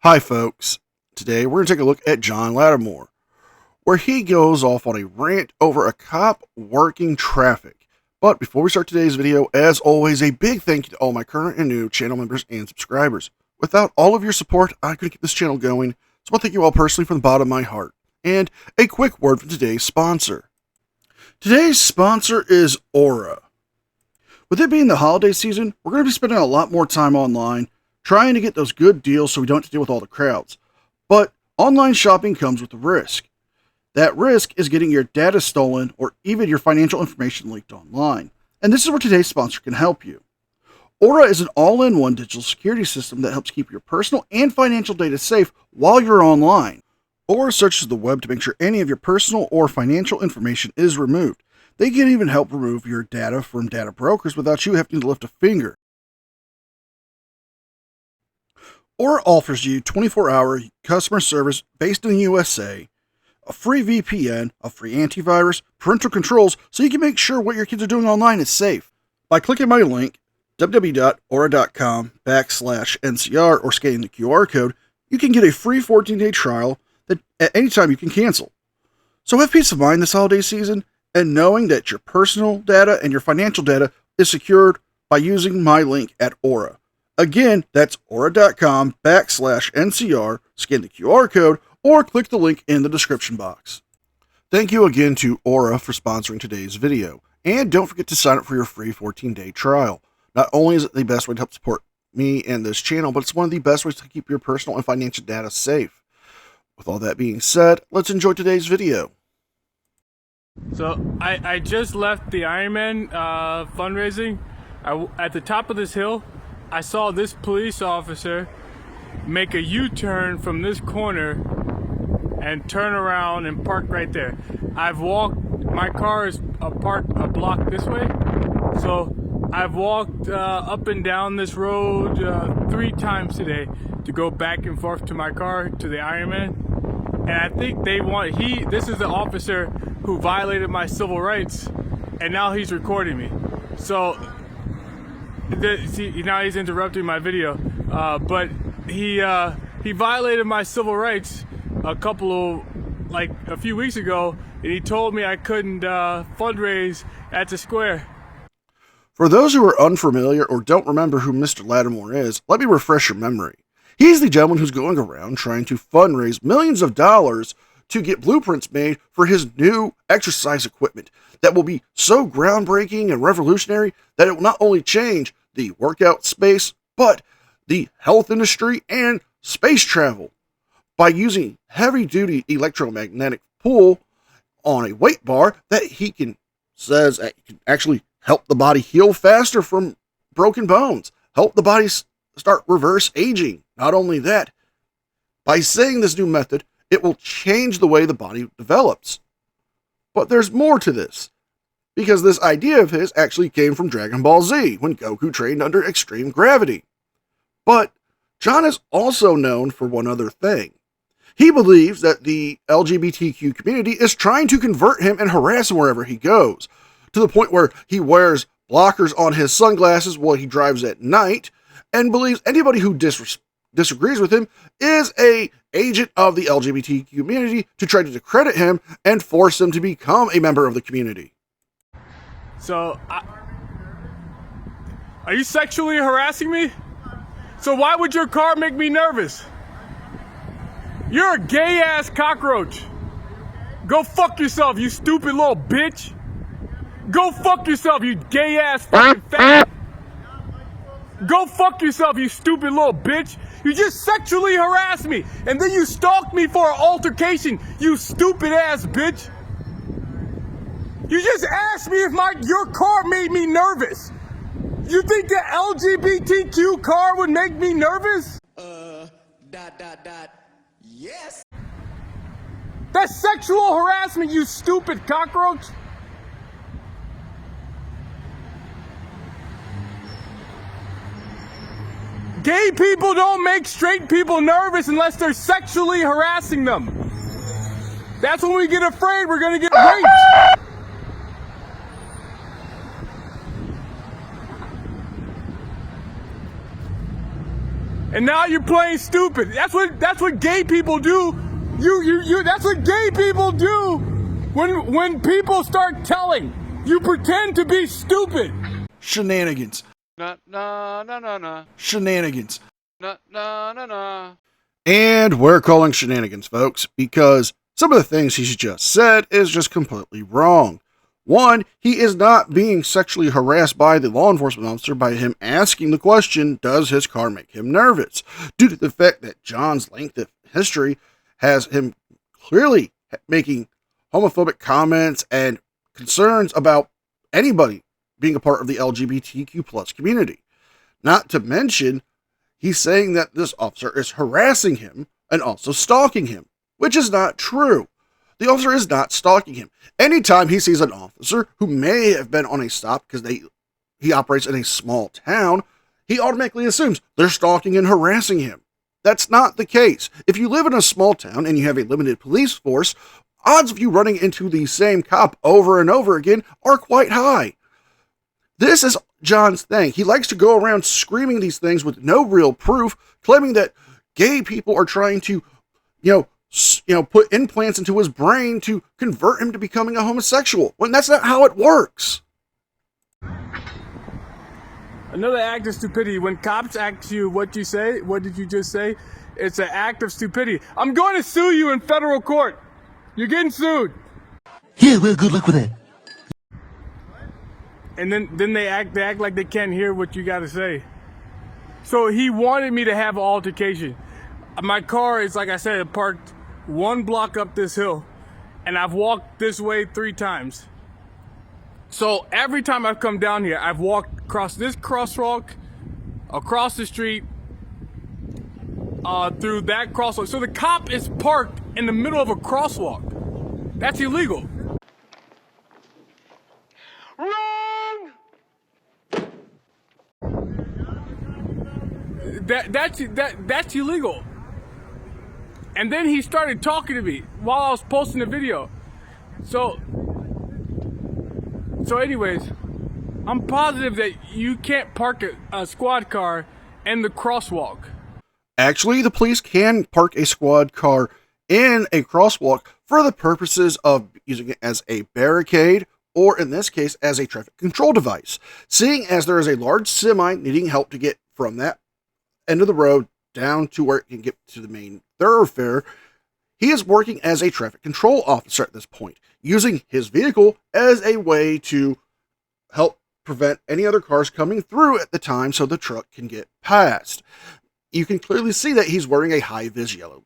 Hi, folks. Today we're going to take a look at John Lattimore, where he goes off on a rant over a cop working traffic. But before we start today's video, as always, a big thank you to all my current and new channel members and subscribers. Without all of your support, I couldn't keep this channel going, so I want to thank you all personally from the bottom of my heart. And a quick word from today's sponsor. Today's sponsor is Aura. With it being the holiday season, we're going to be spending a lot more time online, trying to get those good deals so we don't have to deal with all the crowds. But online shopping comes with a risk. That risk is getting your data stolen or even your financial information leaked online. And this is where today's sponsor can help you. Aura is an all-in-one digital security system that helps keep your personal and financial data safe while you're online. Aura searches the web to make sure any of your personal or financial information is removed. They can even help remove your data from data brokers without you having to lift a finger. Aura offers you 24-hour customer service based in the USA, a free VPN, a free antivirus, parental controls, so you can make sure what your kids are doing online is safe. By clicking my link, www.aura.com/NCR, or scanning the QR code, you can get a free 14-day trial that at any time you can cancel. So have peace of mind this holiday season, and knowing that your personal data and your financial data is secured by using my link at Aura. Again, that's aura.com/NCR, scan the QR code, or click the link in the description box. Thank you again to Aura for sponsoring today's video. And don't forget to sign up for your free 14-day trial. Not only is it the best way to help support me and this channel, but it's one of the best ways to keep your personal and financial data safe. With all that being said, let's enjoy today's video. So I just left the Ironman fundraising. At the top of this hill, I saw this police officer make a U-turn from this corner and turn around and park right there. I've walked, my car is parked a block this way, so I've walked up and down this road 3 times today to go back and forth to my car to the Ironman. And I think this is the officer who violated my civil rights, and now he's recording me. So see, now he's interrupting my video, but he violated my civil rights a few weeks ago, and he told me I couldn't fundraise at the square. For those who are unfamiliar or don't remember who Mr. Lattimore is, let me refresh your memory. He's the gentleman who's going around trying to fundraise millions of dollars to get blueprints made for his new exercise equipment that will be so groundbreaking and revolutionary that it will not only change the workout space, but the health industry and space travel by using heavy-duty electromagnetic pull on a weight bar that he can actually help the body heal faster from broken bones, help the body start reverse aging. Not only that, by saying this new method, it will change the way the body develops. But there's more to this, because this idea of his actually came from Dragon Ball Z, when Goku trained under extreme gravity. But John is also known for one other thing. He believes that the LGBTQ community is trying to convert him and harass him wherever he goes, to the point where he wears blockers on his sunglasses while he drives at night, and believes anybody who disagrees with him is an agent of the LGBT community to try to discredit him and force him to become a member of the community. So, are you sexually harassing me? So why would your car make me nervous? You're a gay-ass cockroach. Go fuck yourself, you stupid little bitch. Go fuck yourself, you gay-ass fucking fat. Go fuck yourself, you stupid little bitch. You just sexually harassed me, and then you stalked me for an altercation, you stupid ass bitch. You just asked me if your car made me nervous. You think the LGBTQ car would make me nervous? Yes. That's sexual harassment, you stupid cockroach. Gay people don't make straight people nervous unless they're sexually harassing them. That's when we get afraid we're gonna get raped. And now you're playing stupid. That's what gay people do. That's what gay people do. When people start telling, you pretend to be stupid. Shenanigans. Na na na na na. Shenanigans. Na na na na. And we're calling shenanigans, folks, because some of the things he's just said is just completely wrong. One, he is not being sexually harassed by the law enforcement officer by him asking the question, does his car make him nervous? Due to the fact that John's length of history has him clearly making homophobic comments and concerns about anybody being a part of the LGBTQ plus community. Not to mention, he's saying that this officer is harassing him and also stalking him, which is not true. The officer is not stalking him. Anytime he sees an officer who may have been on a stop because he operates in a small town, he automatically assumes they're stalking and harassing him. That's not the case. If you live in a small town and you have a limited police force, odds of you running into the same cop over and over again are quite high. This is John's thing. He likes to go around screaming these things with no real proof, claiming that gay people are trying to, put implants into his brain to convert him to becoming a homosexual, when that's not how it works. Another act of stupidity. When cops ask you what you say, what did you just say? It's an act of stupidity. I'm going to sue you in federal court. You're getting sued. Yeah, well, good luck with that. And then they act like they can't hear what you got to say. So he wanted me to have an altercation. My car is, like I said, parked 1 block up this hill, and I've walked this way 3 times. So every time I've come down here, I've walked across this crosswalk, across the street, through that crosswalk. So the cop is parked in the middle of a crosswalk. That's illegal. Wrong! That's illegal. And then he started talking to me while I was posting the video. So anyways, I'm positive that you can't park a squad car in the crosswalk. Actually, the police can park a squad car in a crosswalk for the purposes of using it as a barricade, or in this case, as a traffic control device. Seeing as there is a large semi needing help to get from that end of the road down to where it can get to the main thoroughfare, he is working as a traffic control officer at this point, using his vehicle as a way to help prevent any other cars coming through at the time so the truck can get past. You can clearly see that he's wearing a high-vis yellow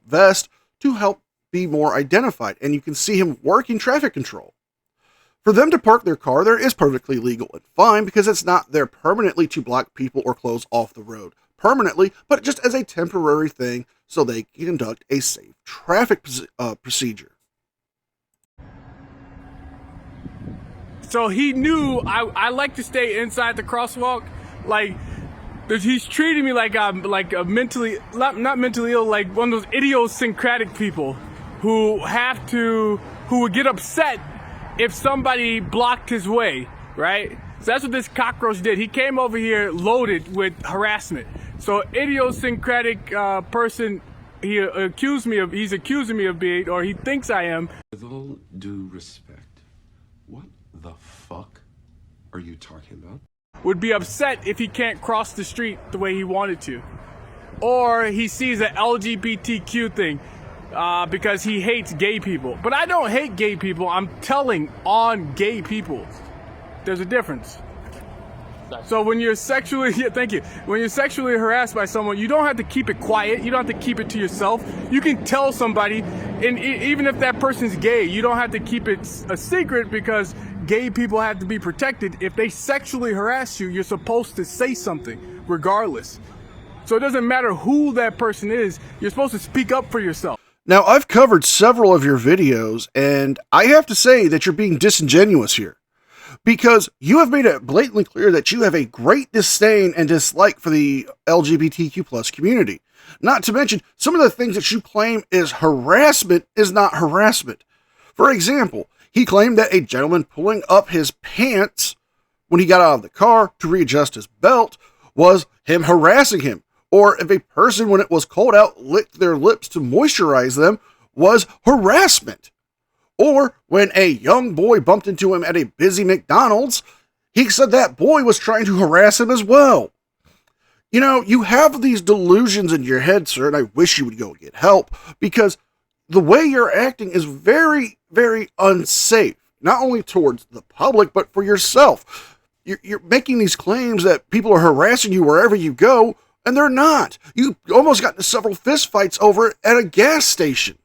vest to help be more identified, and you can see him working traffic control. For them to park their car there is perfectly legal and fine, because it's not there permanently to block people or close off the road permanently, but just as a temporary thing so they can conduct a safe traffic procedure. So he knew I like to stay inside the crosswalk. Like, he's treating me like I'm like a mentally, not mentally ill, like one of those idiosyncratic people who would get upset if somebody blocked his way, right? So that's what this cockroach did. He came over here loaded with harassment. So idiosyncratic person, he's accusing me of being, or he thinks I am. With all due respect, what the fuck are you talking about? Would be upset if he can't cross the street the way he wanted to. Or he sees an LGBTQ thing because he hates gay people. But I don't hate gay people. I'm telling on gay people. There's a difference. So when you're sexually, when you're sexually harassed by someone, you don't have to keep it quiet. You don't have to keep it to yourself. You can tell somebody, and even if that person's gay, you don't have to keep it a secret, because gay people have to be protected. If they sexually harass you, you're supposed to say something, regardless. So it doesn't matter who that person is, you're supposed to speak up for yourself. Now, I've covered several of your videos, and I have to say that you're being disingenuous here, because you have made it blatantly clear that you have a great disdain and dislike for the LGBTQ plus community. Not to mention, some of the things that you claim is harassment is not harassment. For example, he claimed that a gentleman pulling up his pants when he got out of the car to readjust his belt was him harassing him, or if a person, when it was cold out, licked their lips to moisturize them, was harassment. Or when a young boy bumped into him at a busy McDonald's, he said that boy was trying to harass him as well. You know, you have these delusions in your head, sir, and I wish you would go get help, because the way you're acting is very, very unsafe, not only towards the public, but for yourself. You're making these claims that people are harassing you wherever you go, and they're not. You almost got into several fistfights over it at a gas station.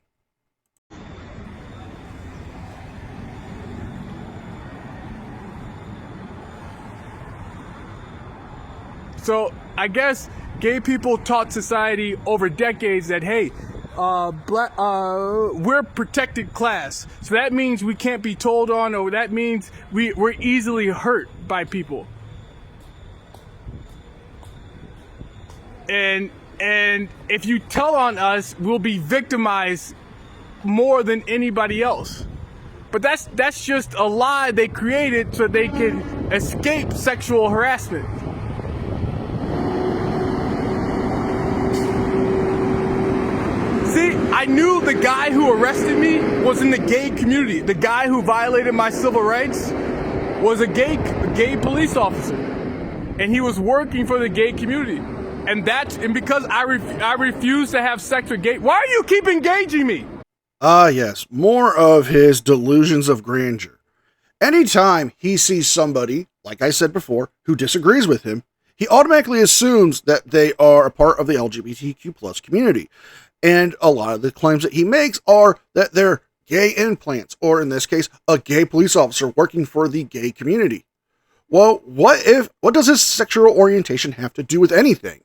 So I guess gay people taught society over decades that, hey, we're protected class. So that means we can't be told on, or that means we're easily hurt by people. And if you tell on us, we'll be victimized more than anybody else. But that's just a lie they created so they can escape sexual harassment. See, I knew the guy who arrested me was in the gay community. The guy who violated my civil rights was a gay police officer, and he was working for the gay community. And because I refuse to have sex with gay. Why are you keep engaging me? Yes, more of his delusions of grandeur. Anytime he sees somebody, like I said before, who disagrees with him, he automatically assumes that they are a part of the LGBTQ plus community. And a lot of the claims that he makes are that they're gay implants, or in this case, a gay police officer working for the gay community. Well, what does his sexual orientation have to do with anything?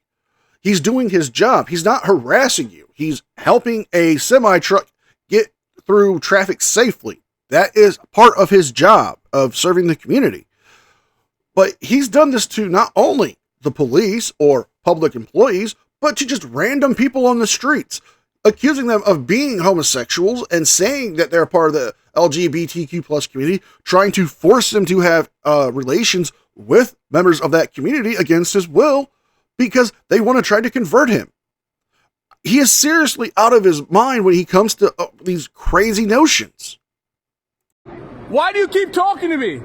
He's doing his job. He's not harassing you. He's helping a semi-truck get through traffic safely. That is part of his job of serving the community. But he's done this to not only the police or public employees, but to just random people on the streets, accusing them of being homosexuals and saying that they're part of the LGBTQ plus community, trying to force them to have relations with members of that community against his will because they want to try to convert him. He is seriously out of his mind when he comes to these crazy notions. Why do you keep talking to me?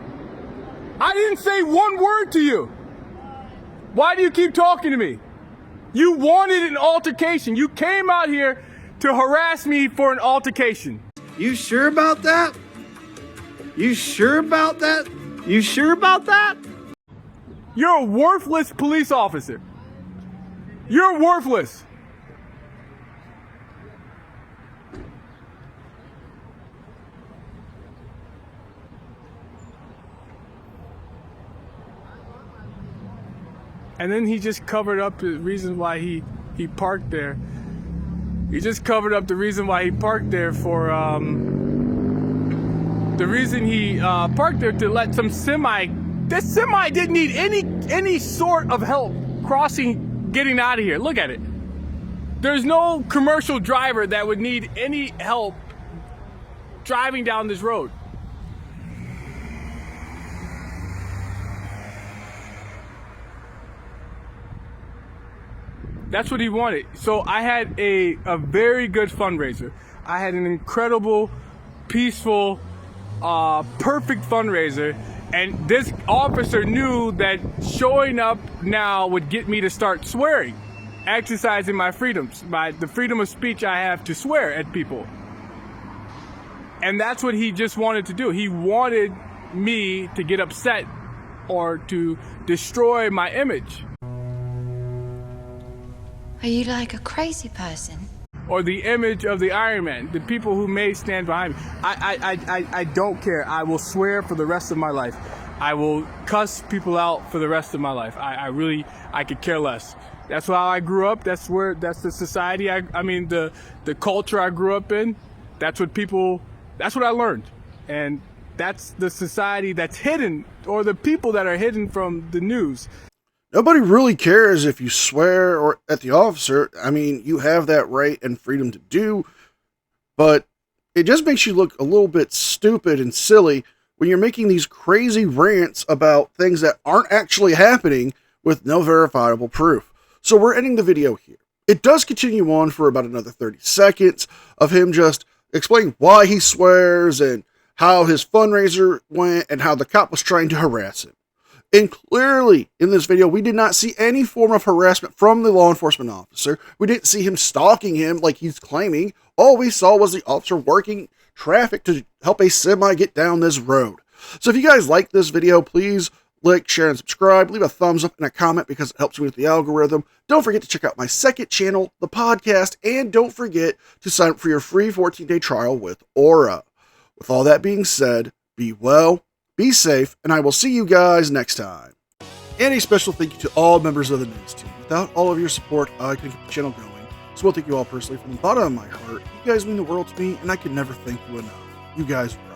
I didn't say one word to you. Why do you keep talking to me? You wanted an altercation. You came out here to harass me for an altercation. You sure about that? You sure about that? You sure about that? You're a worthless police officer. You're worthless. And then he just covered up the reason why he parked there. He just covered up the reason why he parked there for, the reason he parked there to let some semi. This semi didn't need any sort of help crossing, getting out of here. Look at it. There's no commercial driver that would need any help driving down this road. That's what he wanted. So I had a very good fundraiser. I had an incredible, peaceful, perfect fundraiser. And this officer knew that showing up now would get me to start swearing, exercising my freedoms, the freedom of speech I have to swear at people. And that's what he just wanted to do. He wanted me to get upset or to destroy my image. Are you like a crazy person? Or the image of the Iron Man, the people who may stand behind me. I don't care. I will swear for the rest of my life. I will cuss people out for the rest of my life. I could care less. That's how I grew up. That's the society. The culture I grew up in. That's what I learned. And that's the society that's hidden, or the people that are hidden from the news. Nobody really cares if you swear or at the officer. I mean, you have that right and freedom to do, but it just makes you look a little bit stupid and silly when you're making these crazy rants about things that aren't actually happening with no verifiable proof. So we're ending the video here. It does continue on for about another 30 seconds of him just explaining why he swears and how his fundraiser went and how the cop was trying to harass him. And clearly, in this video, we did not see any form of harassment from the law enforcement officer. We didn't see him stalking him like he's claiming. All we saw was the officer working traffic to help a semi get down this road. So if you guys like this video, please like, share, and subscribe. Leave a thumbs up and a comment because it helps me with the algorithm. Don't forget to check out my second channel, the podcast, and don't forget to sign up for your free 14-day trial with Aura. With all that being said, be well, be safe, and I will see you guys next time. And a special thank you to all members of the news team. Without all of your support, I couldn't keep the channel going. So I will thank you all personally from the bottom of my heart. You guys mean the world to me, and I can never thank you enough. You guys rock.